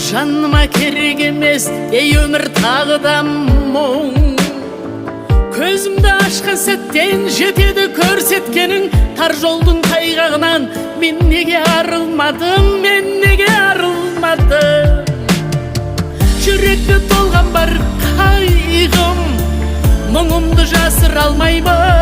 жаныма керек емес ей өмір тағы да мұң. Көзімді ашқан сәттен жетеді көрсеткенің, тар жолдың тайғағынан мен неге арылмадым, мен неге арылмадым. Жүректі толған бар қайғым, мұңымды жасыра алмаймын.